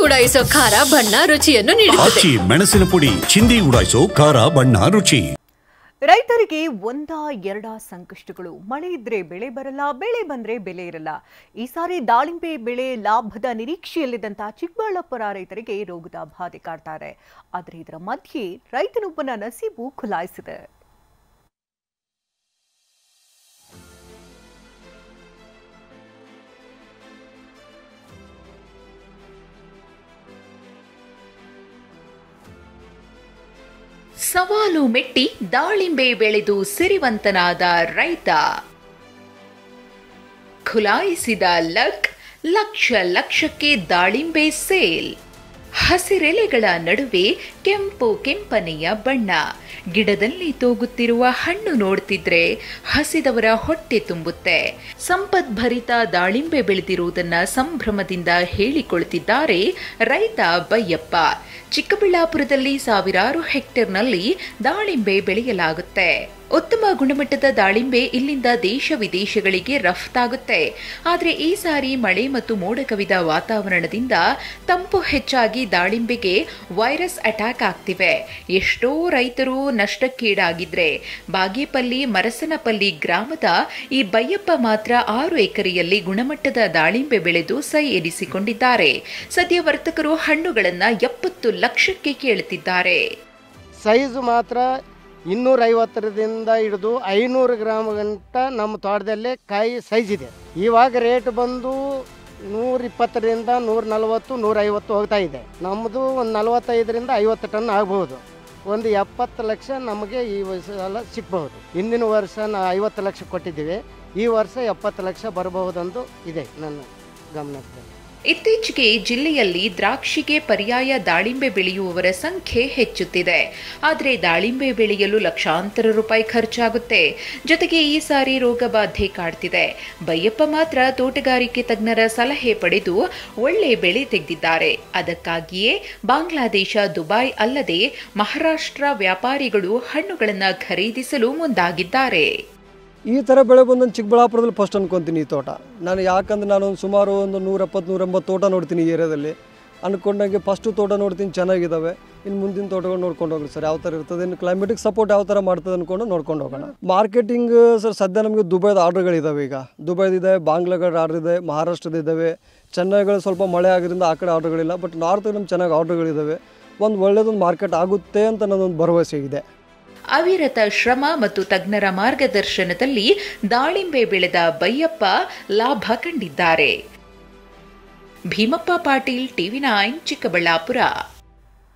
ಉಡಾಯಿಸೋ ಖಾರ ಬಣ್ಣ ರುಚಿಯನ್ನು ನೀಡುತ್ತದೆ. ಮೆಣಸಿನ ಪುಡಿ ಚಿಂದಿ ಉಡಾಯಿಸೋ ಖಾರ ಬಣ್ಣ ರುಚಿ. ರೈತರಿಗೆ ಎರಡ ಸಂಕಷ್ಟಗಳು. ಮಳೆ ಇದ್ರೆ ಬೆಳೆ ಬರಲ್ಲ, ಬೆಳೆ ಬಂದ್ರೆ ಬೆಲೆ ಇರಲ್ಲ. ಈ ಸಾರಿ ದಾಳಿಂಬೆ ಬೆಳೆ ಲಾಭದ ನಿರೀಕ್ಷೆಯಲ್ಲಿದ್ದಂತ ಚಿಕ್ಕಬಳ್ಳಾಪುರ ರೈತರಿಗೆ ರೋಗದ ಬಾಧೆ ಕಾಡ್ತಾ ಇದೆ. ಆದರೆ ಇದರ ಮಧ್ಯೆ ರೈತನೊಬ್ಬನ ನಸೀಬು ಖುಲಾಯಿಸಿದೆ. ಸವಾಲು ಮೆಟ್ಟಿ ದಾಳಿಂಬೆ ಬೆಳೆದು ಸಿರಿವಂತನಾದ ರೈತ. ಖುಲಾಯಿಸಿದ ಲಕ್, ಲಕ್ಷಕ್ಕೆ ದಾಳಿಂಬೆ ಸೇಲ್. ಹಸಿರೆಲೆಗಳ ನಡುವೆ ಕೆಂಪನೆಯ ಬಣ್ಣ. ಗಿಡದಲ್ಲಿ ತೂಗುತ್ತಿರುವ ಹಣ್ಣು ನೋಡ್ತಿದ್ರೆ ಹಸಿದವರ ಹೊಟ್ಟೆ ತುಂಬುತ್ತೆ. ಸಂಪದ್ಭರಿತ ದಾಳಿಂಬೆ ಬೆಳೆದಿರುವುದನ್ನ ಸಂಭ್ರಮದಿಂದ ಹೇಳಿಕೊಳ್ತಿದ್ದಾರೆ ರೈತ ಬಯ್ಯಪ್ಪ. ಚಿಕ್ಕಬಳ್ಳಾಪುರದಲ್ಲಿ ಸಾವಿರಾರು ಹೆಕ್ಟೇರ್ನಲ್ಲಿ ದಾಳಿಂಬೆ ಬೆಳೆಯಲಾಗುತ್ತೆ. ಉತ್ತಮ ಗುಣಮಟ್ಟದ ದಾಳಿಂಬೆ ಇಲ್ಲಿಂದ ದೇಶ ವಿದೇಶಗಳಿಗೆ ರಫ್ತಾಗುತ್ತೆ. ಆದರೆ ಈ ಸಾರಿ ಮಳೆ ಮತ್ತು ಮೋಡ ಕವಿದ ವಾತಾವರಣದಿಂದ ತಂಪು ಹೆಚ್ಚಾಗಿ ದಾಳಿಂಬೆಗೆ ವೈರಸ್ ಅಟ್ಯಾಕ್ ಆಗ್ತಿವೆ. ಎಷ್ಟೋ ರೈತರು ನಷ್ಟಕ್ಕೀಡಾಗಿದ್ರೆ ಬಾಗೇಪಲ್ಲಿ ಮರಸನಪಲ್ಲಿ ಗ್ರಾಮದ ಈ ಬಯ್ಯಪ್ಪ ಮಾತ್ರ 6 ಎಕರೆಯಲ್ಲಿ ಗುಣಮಟ್ಟದ ದಾಳಿಂಬೆ ಬೆಳೆದು ಸೈ ಎನಿಸಿಕೊಂಡಿದ್ದಾರೆ. ಸದ್ಯ ವರ್ತಕರು ಹಣ್ಣುಗಳನ್ನ 70 ಲಕ್ಷಕ್ಕೆ ಕೇಳುತ್ತಿದ್ದಾರೆ. ಸೈಜ್ ಮಾತ್ರ 250ರಿಂದ ಹಿಡಿದು 500 ಗ್ರಾಮ್ ಗಂಟ ನಮ್ಮ ತೋಟದಲ್ಲೇ ಕಾಯಿ ಸೈಜ್ ಇದೆ. ಇವಾಗ ರೇಟ್ ಬಂದು 120ರಿಂದ 140, 150 ಹೋಗ್ತಾ ಇದೆ. ನಮ್ಮದು ಒಂದು 45ರಿಂದ 50 ಟನ್ ಆಗ್ಬೋದು. ಒಂದು 70 ಲಕ್ಷ ನಮಗೆ ಈ ಸಲ ಸಿಗ್ಬಹುದು. ಹಿಂದಿನ ವರ್ಷ ನಾವು 50 ಲಕ್ಷ ಕೊಟ್ಟಿದ್ದೀವಿ. ಈ ವರ್ಷ 70 ಲಕ್ಷ ಬರಬಹುದೆಂದು ಇದೆ ನನ್ನ ಗಮನಕ್ಕೆ. ಇತ್ತೀಚೆಗೆ ಜಿಲ್ಲೆಯಲ್ಲಿ ದ್ರಾಕ್ಷಿಗೆ ಪರ್ಯಾಯ ದಾಳಿಂಬೆ ಬೆಳೆಯುವವರ ಸಂಖ್ಯೆ ಹೆಚ್ಚುತ್ತಿದೆ. ಆದರೆ ದಾಳಿಂಬೆ ಬೆಳೆಯಲು ಲಕ್ಷಾಂತರ ರೂಪಾಯಿ ಖರ್ಚಾಗುತ್ತೆ. ಜೊತೆಗೆ ಈ ಸಾರಿ ರೋಗ ಬಾಧೆ ಕಾಡ್ತಿದೆ. ಬಯ್ಯಪ್ಪ ಮಾತ್ರ ತೋಟಗಾರಿಕೆ ತಜ್ಞರ ಸಲಹೆ ಪಡೆದು ಒಳ್ಳೆ ಬೆಳೆ ತೆಗೆದಿದ್ದಾರೆ. ಅದಕ್ಕಾಗಿಯೇ ಬಾಂಗ್ಲಾದೇಶ, ದುಬೈ ಅಲ್ಲದೆ ಮಹಾರಾಷ್ಟ್ರ ವ್ಯಾಪಾರಿಗಳು ಹಣ್ಣುಗಳನ್ನು ಖರೀದಿಸಲು ಮುಂದಾಗಿದ್ದಾರೆ. ಈ ಥರ ಬೆಳೆ ಬಂದು ಚಿಕ್ಕಬಳ್ಳಾಪುರದಲ್ಲಿ ಫಸ್ಟ್ ಅನ್ಕೊತೀನಿ ಈ ತೋಟ. ಯಾಕಂದ್ರೆ ನಾನು ಸುಮಾರು ಒಂದು 170-180 ತೋಟ ನೋಡ್ತೀನಿ ಈ ಏರಿಯಾದಲ್ಲಿ. ಅಂದ್ಕೊಂಡಂಗೆ ಫಸ್ಟು ತೋಟ ನೋಡ್ತೀನಿ, ಚೆನ್ನಾಗಿದ್ದಾವೆ. ಇನ್ನು ಮುಂದಿನ ತೋಟಗಳು ನೋಡ್ಕೊಂಡು ಹೋಗ್ರಿ ಸರ್, ಯಾವ ಥರ ಇರ್ತದೆ, ಇನ್ನು ಕ್ಲೈಮೇಟಿಗೆ ಸಪೋರ್ಟ್ ಯಾವ ಥರ ಮಾಡ್ತದೆ ಅಂದ್ಕೊಂಡು ನೋಡ್ಕೊಂಡು ಹೋಗೋಣ. ಮಾರ್ಕೆಟಿಂಗ್ ಸರ್ ಸದ್ಯ ನಮಗೆ ದುಬೈದ ಆರ್ಡ್ರ್ಗಳಿದ್ದಾವೆ. ಈಗ ದುಬೈದಿದೆ, ಬಾಂಗ್ಲಾಗಢ ಆರ್ಡ್ರ್ ಇದೆ, ಮಹಾರಾಷ್ಟ್ರದ ಇದ್ದಾವೆ. ಚೆನ್ನೈಗಳು ಸ್ವಲ್ಪ ಮಳೆ ಆಗಿದ್ದರಿಂದ ಆ ಕಡೆ ಆರ್ಡ್ರ್ಗಳಿಲ್ಲ. ಬಟ್ ನಾರ್ತ್ ನಮ್ಗೆ ಚೆನ್ನಾಗಿ ಆರ್ಡ್ರ್ಗಳಿದ್ದಾವೆ. ಒಂದು ಒಳ್ಳೆಯದೊಂದು ಮಾರ್ಕೆಟ್ ಆಗುತ್ತೆ ಅಂತ ನನ್ನೊಂದು ಭರವಸೆ ಇದೆ. ಅವಿರತ ಶ್ರಮ ಮತ್ತು ತಜ್ಞರ ಮಾರ್ಗದರ್ಶನದಲ್ಲಿ ದಾಳಿಂಬೆ ಬೆಳೆದ ಬಯ್ಯಪ್ಪ ಲಾಭ ಕಂಡಿದ್ದಾರೆ. ಭೀಮಪ್ಪ ಪಾಟೀಲ್, TV9 ಚಿಕ್ಕಬಳ್ಳಾಪುರ.